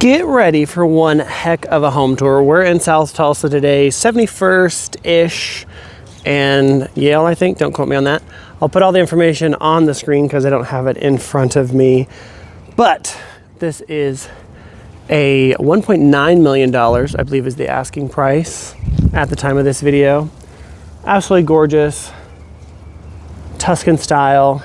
Get ready for one heck of a home tour. We're in South Tulsa today, 71st-ish and Yale, I think. Don't quote me on that. I'll put all the information on the screen because I don't have it in front of me. But this is a $1.9 million, I believe is the asking price at the time of this video. Absolutely gorgeous, Tuscan style.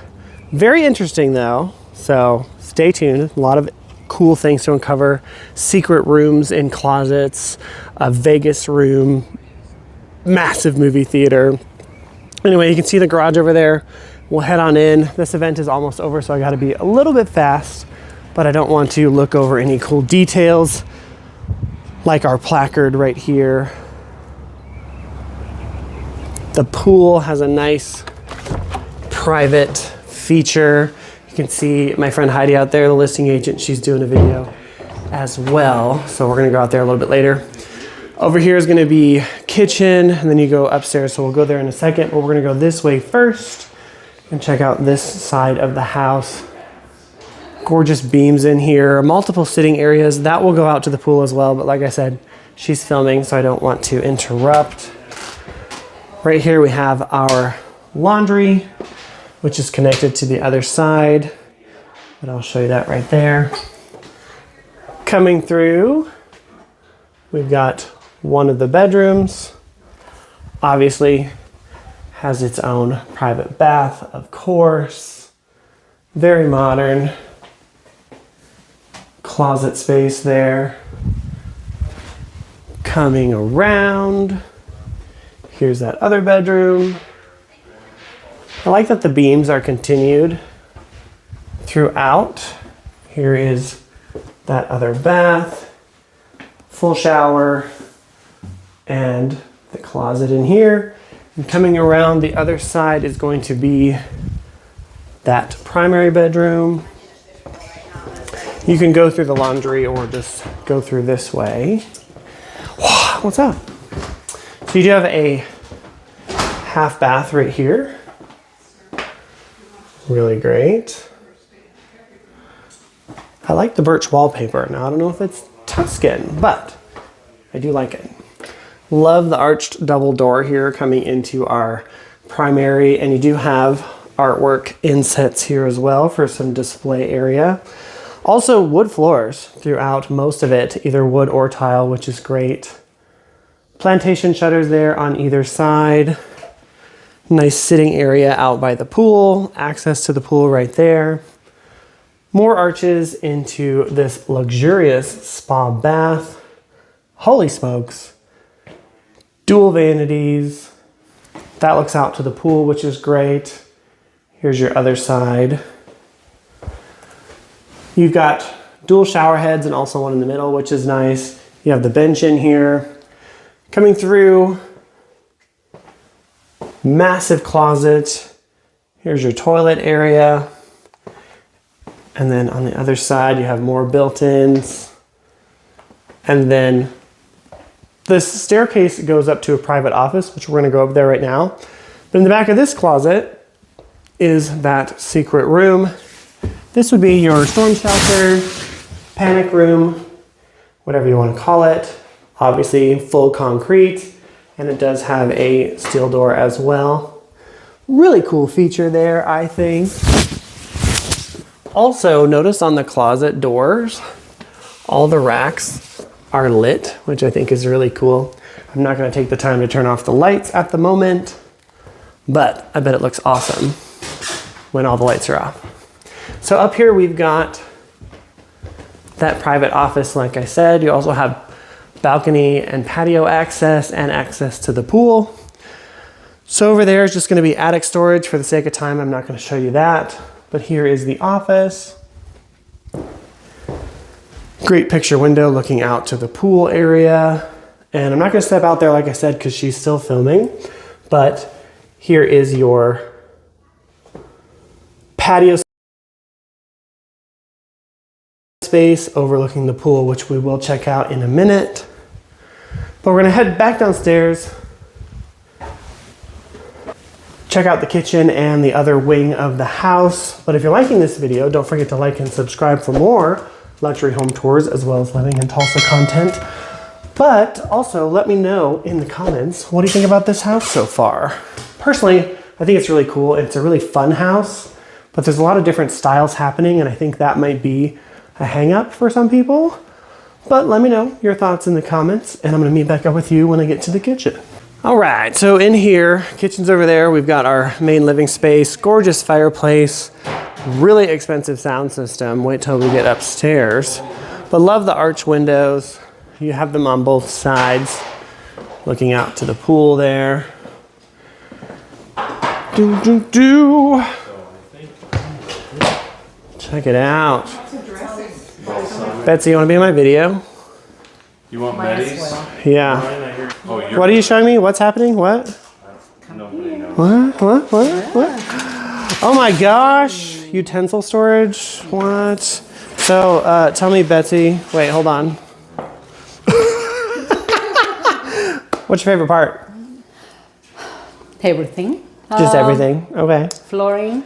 Very interesting though, so stay tuned. A lot of cool things to uncover. Secret rooms in closets, a Vegas room, massive movie theater. Anyway, you can see the garage over there. We'll head on in. This event is almost over, so I gotta be a little bit fast, but I don't want to look over any cool details like our placard right here. The pool has a nice private feature. You can see my friend Heidi out there, the listing agent. She's doing a video as well. So we're gonna go out there a little bit later. Over here is gonna be kitchen, and then you go upstairs. So we'll go there in a second, but we're gonna go this way first and check out this side of the house. Gorgeous beams in here, multiple sitting areas. That will go out to the pool as well, but like I said, she's filming, so I don't want to interrupt. Right here we have our laundry, which is connected to the other side, but I'll show you that right there. Coming through, we've got one of the bedrooms. Obviously has its own private bath, of course. Very modern. Closet space there. Coming around, here's that other bedroom. I like that the beams are continued throughout. Here is that other bath, full shower, and the closet in here. And coming around the other side is going to be that primary bedroom. You can go through the laundry or just go through this way. What's up? So you do have a half bath right here. Really great. I like the birch wallpaper. Now, I don't know if it's Tuscan, but I do like it. Love the arched double door here coming into our primary, and you do have artwork insets here as well for some display area. Also wood floors throughout most of it, either wood or tile, which is great. Plantation shutters there on either side. Nice sitting area out by the pool, access to the pool right there. More arches into this luxurious spa bath. Holy smokes. Dual vanities. That looks out to the pool, which is great. Here's your other side. You've got dual shower heads and also one in the middle, which is nice. You have the bench in here. Coming through, massive closet. Here's your toilet area. And then on the other side, you have more built-ins. And then this staircase goes up to a private office, which we're gonna go up there right now. But in the back of this closet is that secret room. This would be your storm shelter, panic room, whatever you wanna call it. Obviously full concrete. And it does have a steel door as well. Really cool feature there, I think. Also, notice on the closet doors, all the racks are lit, which I think is really cool. I'm not gonna take the time to turn off the lights at the moment, but I bet it looks awesome when all the lights are off. So up here we've got that private office, like I said. You also have balcony and patio access and access to the pool. So over there is just gonna be attic storage. For the sake of time, I'm not gonna show you that, but here is the office. Great picture window looking out to the pool area. And I'm not gonna step out there, like I said, because she's still filming, but here is your patio space overlooking the pool, which we will check out in a minute. But we're gonna head back downstairs, check out the kitchen and the other wing of the house. But if you're liking this video, don't forget to like and subscribe for more luxury home tours as well as living in Tulsa content. But also let me know in the comments, what do you think about this house so far? Personally, I think it's really cool. It's a really fun house, but there's a lot of different styles happening, and I think that might be a hang up for some people. But let me know your thoughts in the comments, and I'm gonna meet back up with you when I get to the kitchen. All right, so in here, kitchen's over there. We've got our main living space, gorgeous fireplace, really expensive sound system. Wait till we get upstairs. But love the arch windows. You have them on both sides, looking out to the pool there. Check it out. Betsy, you want to be in my video? You want Betty's? Yeah. Oh, what are you showing me? What's happening? What? Nobody knows. What? Oh my gosh. Utensil storage? What? So, tell me, Betsy. Wait, hold on. What's your favorite part? Everything. Just everything. Okay. Flooring.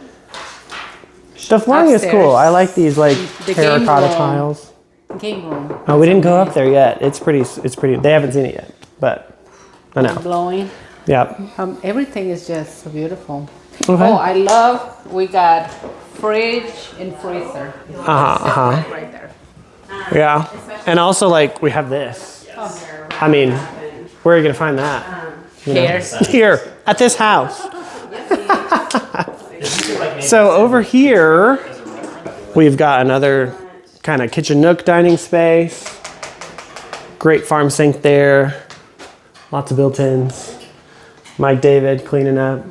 The flooring is Upstairs. cool. I like these like The terracotta game room. tiles. Game room. Oh, we didn't go up there yet. It's pretty. They haven't seen it yet, but I know. Blowing. Yeah. Everything is just so beautiful. Okay. Oh, I love. We got fridge and freezer. Right there. Yeah. And also, like, we have this. I mean, where are you gonna find that? Here. Here at this house. So over here, we've got another kind of kitchen nook dining space. Great farm sink there. Lots of built-ins. Mike David cleaning up.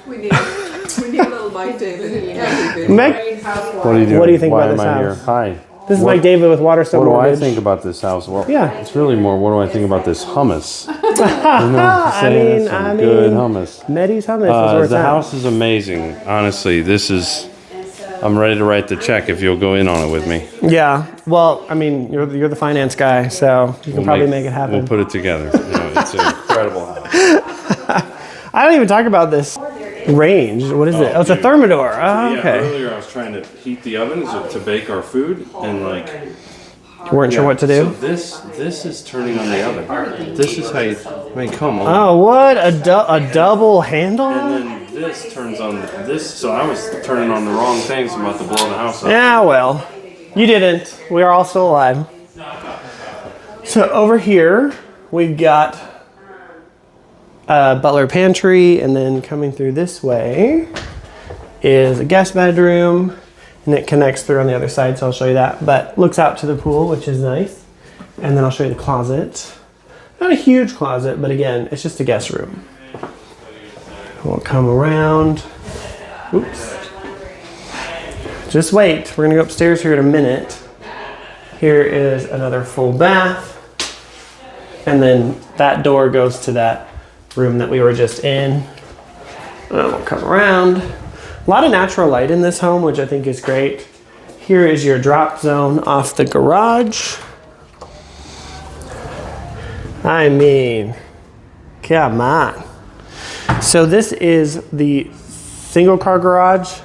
We need a little Mike David. Yeah. Mike, What are you doing? What do you think Why about this am I house? Here? Hi. this is What- Mike David with Waterstone What do I Mortgage. think about this house? Well, Yeah. it's really more. What do I think about this hummus? I mean, Good hummus. Meddy's hummus is where it's The at. house is amazing. Honestly, this is. I'm ready to write the check if you'll go in on it with me. Yeah. Well, I mean, you're the finance guy, so you can probably make it happen. We'll put it together. It's an incredible house. I don't even talk about this range. What is it? Oh, it's a thermidor. Oh, Yeah, okay. earlier I was trying to heat the oven to bake our food, and like. You weren't sure what to do? So this is turning on the oven. This is how you. I mean, come on. Oh, what? A double handle? And then this turns on this. So I was turning on the wrong things. I'm about to blow the house up. Yeah, well, you didn't. We are all still alive. So over here, we've got a butler pantry, and then coming through this way is a guest bedroom, and it connects through on the other side, so I'll show you that. But looks out to the pool, which is nice. And then I'll show you the closet. Not a huge closet, but again, it's just a guest room. We'll come around. Oops. Just wait. We're gonna go upstairs here in a minute. Here is another full bath. And then that door goes to that room that we were just in. And we'll come around. A lot of natural light in this home, which I think is great. Here is your drop zone off the garage. I mean, come on. So this is the single car garage,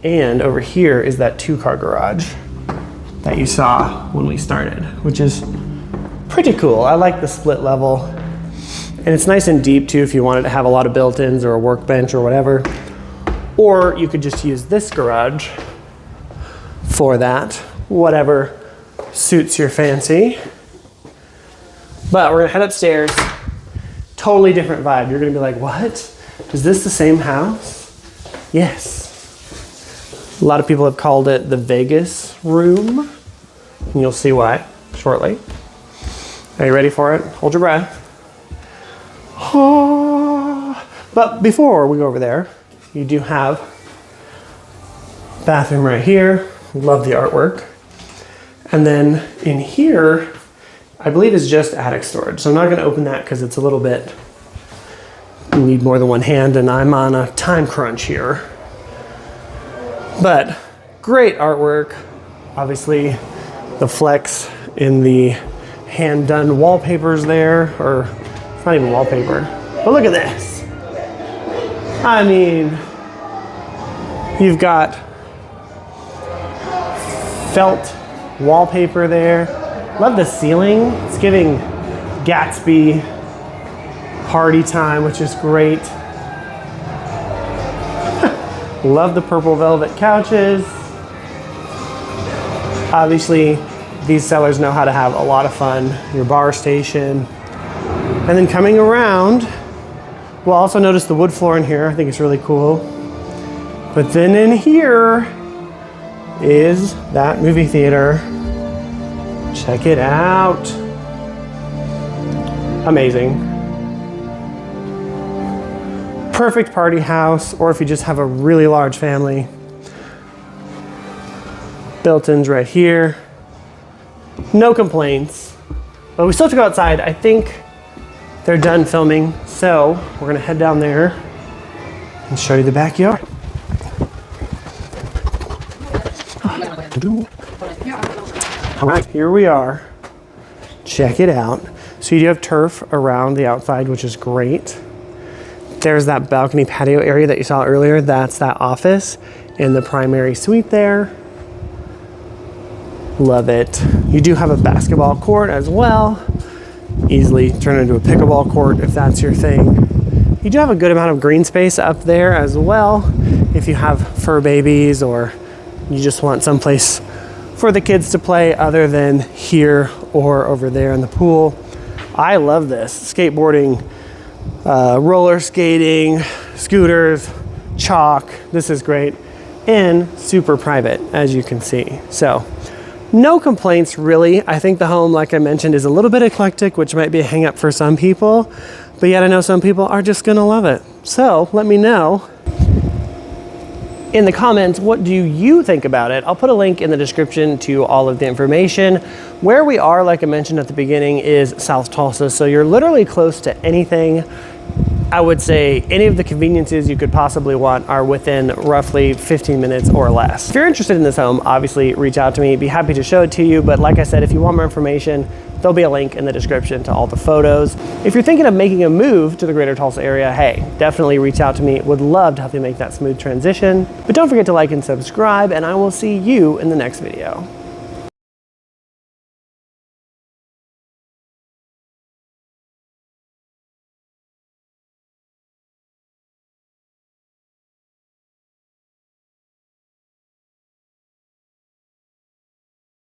and over here is that 2-car garage that you saw when we started, which is pretty cool. I like the split level, and it's nice and deep too if you wanted to have a lot of built-ins or a workbench or whatever. Or you could just use this garage for that, whatever suits your fancy. But we're gonna head upstairs. Totally different vibe. You're gonna be like, what? Is this the same house? Yes. A lot of people have called it the Vegas room, and you'll see why shortly. Are you ready for it? Hold your breath. But before we go over there, you do have bathroom right here. Love the artwork. And then in here, I believe is just attic storage. So I'm not gonna open that because it's a little bit, you need more than one hand, and I'm on a time crunch here. But great artwork. Obviously the flex in the hand done wallpapers there, or it's not even wallpaper, but look at this. I mean, you've got felt wallpaper there. Love the ceiling. It's giving Gatsby party time, which is great. Love the purple velvet couches. Obviously, these sellers know how to have a lot of fun. Your bar station. And then coming around, we'll also notice the wood floor in here. I think it's really cool. But then in here is that movie theater. Check it out. Amazing. Perfect party house, or if you just have a really large family. Built-ins right here. No complaints. But we still have to go outside. I think they're done filming, so we're gonna head down there and show you the backyard. All right, here we are. Check it out. So you do have turf around the outside, which is great. There's that balcony patio area that you saw earlier. That's that office in the primary suite there. Love it. You do have a basketball court as well. Easily turn into a pickleball court if that's your thing. You do have a good amount of green space up there as well. If you have fur babies or you just want someplace for the kids to play other than here or over there in the pool. I love this. Skateboarding, roller skating, scooters, chalk. This is great and super private, as you can see. So no complaints really. I think the home, like I mentioned, is a little bit eclectic, which might be a hang up for some people, but yet I know some people are just gonna love it. So let me know in the comments, what do you think about it? I'll put a link in the description to all of the information. Where we are, like I mentioned at the beginning, is South Tulsa. So you're literally close to anything. I would say any of the conveniences you could possibly want are within roughly 15 minutes or less. If you're interested in this home, obviously reach out to me. Be happy to show it to you. But like I said, if you want more information, there'll be a link in the description to all the photos. If you're thinking of making a move to the greater Tulsa area, hey, definitely reach out to me. Would love to help you make that smooth transition. But don't forget to like and subscribe, and I will see you in the next video.